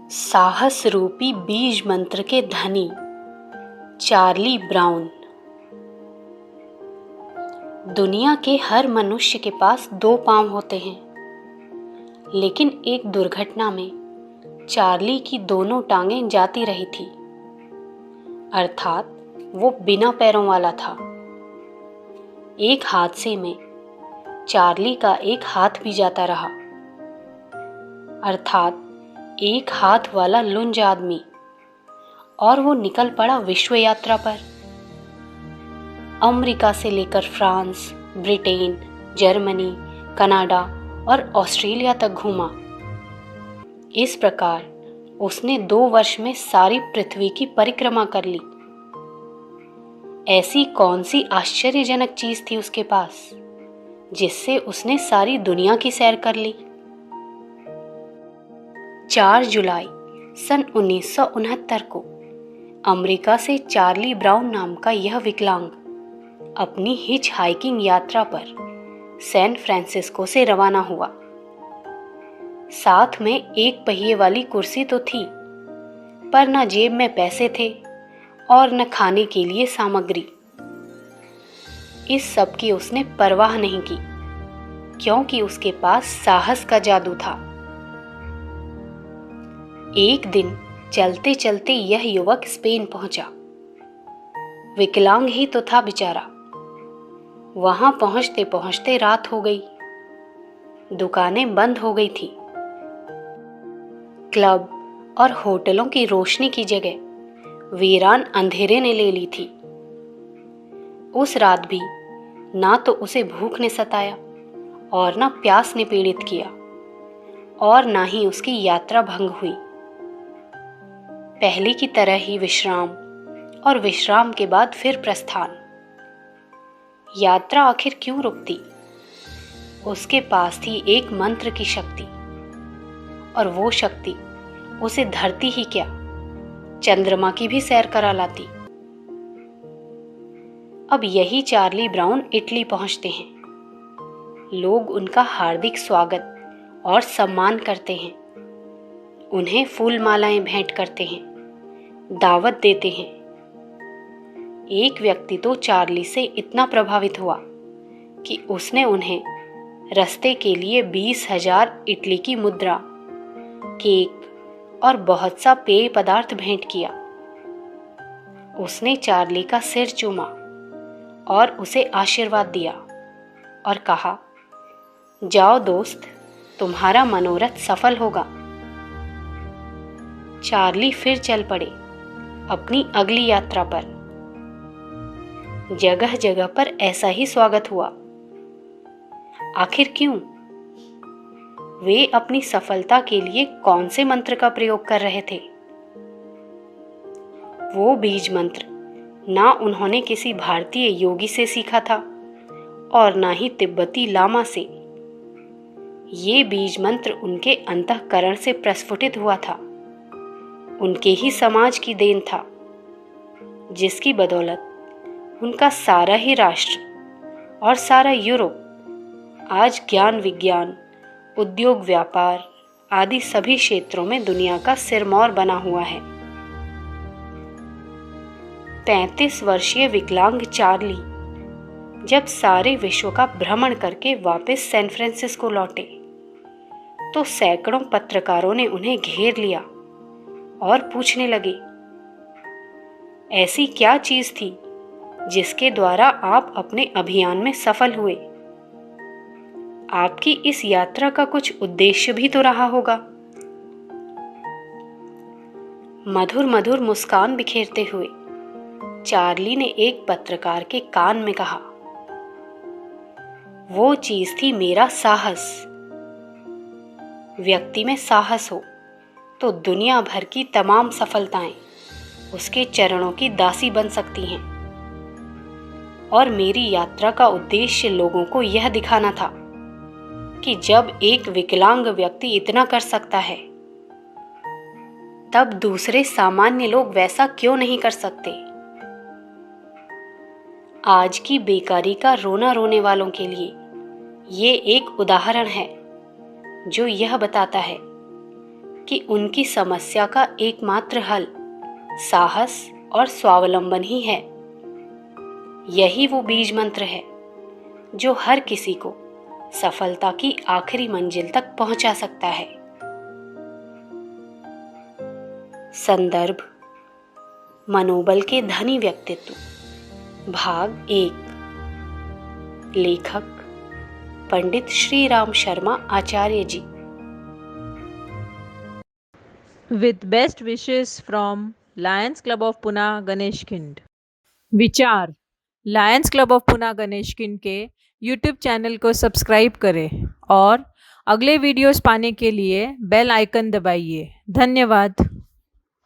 साहस रूपी बीज मंत्र के धनी चार्ली ब्राउन। दुनिया के हर मनुष्य के पास दो पांव होते हैं, लेकिन एक दुर्घटना में चार्ली की दोनों टांगें जाती रही थी, अर्थात वो बिना पैरों वाला था। एक हादसे में चार्ली का एक हाथ भी जाता रहा, अर्थात एक हाथ वाला लुंज आदमी, और वो निकल पड़ा विश्व यात्रा पर। अमेरिका से लेकर फ्रांस, ब्रिटेन, जर्मनी, कनाडा और ऑस्ट्रेलिया तक घूमा। इस प्रकार उसने 2 वर्ष में सारी पृथ्वी की परिक्रमा कर ली। ऐसी कौन सी आश्चर्यजनक चीज थी उसके पास, जिससे उसने सारी दुनिया की सैर कर ली। 4 जुलाई सन 1969 को अमेरिका से चार्ली ब्राउन नाम का यह विकलांग अपनी हिच हाइकिंग यात्रा पर सैन फ्रांसिस्को से रवाना हुआ। साथ में एक पहिए वाली कुर्सी तो थी, पर न जेब में पैसे थे और न खाने के लिए सामग्री। इस सब की उसने परवाह नहीं की, क्योंकि उसके पास साहस का जादू था। एक दिन चलते चलते यह युवक स्पेन पहुंचा। विकलांग ही तो था बेचारा। वहां पहुंचते पहुंचते रात हो गई। दुकानें बंद हो गई थी। क्लब और होटलों की रोशनी की जगह वीरान अंधेरे ने ले ली थी। उस रात भी ना तो उसे भूख ने सताया और ना प्यास ने पीड़ित किया, और ना ही उसकी यात्रा भंग हुई। पहले की तरह ही विश्राम, और विश्राम के बाद फिर प्रस्थान। यात्रा आखिर क्यों रुकती? उसके पास थी एक मंत्र की शक्ति, और वो शक्ति उसे धरती ही क्या, चंद्रमा की भी सैर करा लाती। अब यही चार्ली ब्राउन इटली पहुंचते हैं। लोग उनका हार्दिक स्वागत और सम्मान करते हैं। उन्हें फूल मालाएं भेंट करते हैं, दावत देते हैं। एक व्यक्ति तो चार्ली से इतना प्रभावित हुआ कि उसने उन्हें रास्ते के लिए 20,000 इटली की मुद्रा, केक और बहुत सा पेय पदार्थ भेंट किया। उसने चार्ली का सिर चूमा और उसे आशीर्वाद दिया और कहा, जाओ दोस्त, तुम्हारा मनोरथ सफल होगा। चार्ली फिर चल पड़े अपनी अगली यात्रा पर। जगह जगह पर ऐसा ही स्वागत हुआ। आखिर क्यों? वे अपनी सफलता के लिए कौन से मंत्र का प्रयोग कर रहे थे? वो बीज मंत्र ना उन्होंने किसी भारतीय योगी से सीखा था और ना ही तिब्बती लामा से। ये बीज मंत्र उनके अंतःकरण से प्रस्फुटित हुआ था। उनके ही समाज की देन था, जिसकी बदौलत उनका सारा ही राष्ट्र और सारा यूरोप आज ज्ञान विज्ञान, उद्योग व्यापार आदि सभी क्षेत्रों में दुनिया का सिरमौर बना हुआ है। 35 वर्षीय विकलांग चार्ली जब सारे विश्व का भ्रमण करके वापस सैन फ्रांसिस्को लौटे, तो सैकड़ों पत्रकारों ने उन्हें घेर लिया और पूछने लगे, ऐसी क्या चीज थी जिसके द्वारा आप अपने अभियान में सफल हुए? आपकी इस यात्रा का कुछ उद्देश्य भी तो रहा होगा। मधुर मधुर मुस्कान बिखेरते हुए चार्ली ने एक पत्रकार के कान में कहा, वो चीज थी मेरा साहस। व्यक्ति में साहस हो तो दुनिया भर की तमाम सफलताएं उसके चरणों की दासी बन सकती हैं। और मेरी यात्रा का उद्देश्य लोगों को यह दिखाना था कि जब एक विकलांग व्यक्ति इतना कर सकता है, तब दूसरे सामान्य लोग वैसा क्यों नहीं कर सकते। आज की बेकारी का रोना रोने वालों के लिए ये एक उदाहरण है, जो यह बताता है कि उनकी समस्या का एकमात्र हल साहस और स्वावलंबन ही है। यही वो बीज मंत्र है जो हर किसी को सफलता की आखिरी मंजिल तक पहुंचा सकता है। संदर्भ: मनोबल के धनी व्यक्तित्व, भाग 1। लेखक: पंडित श्री राम शर्मा आचार्य जी। With best wishes from Lions Club of Pune Ganeshkhind. विचार: Lions Club of Pune Ganeshkhind के YouTube चैनल को सब्सक्राइब करें और अगले वीडियोस पाने के लिए बेल आइकन दबाइए। धन्यवाद।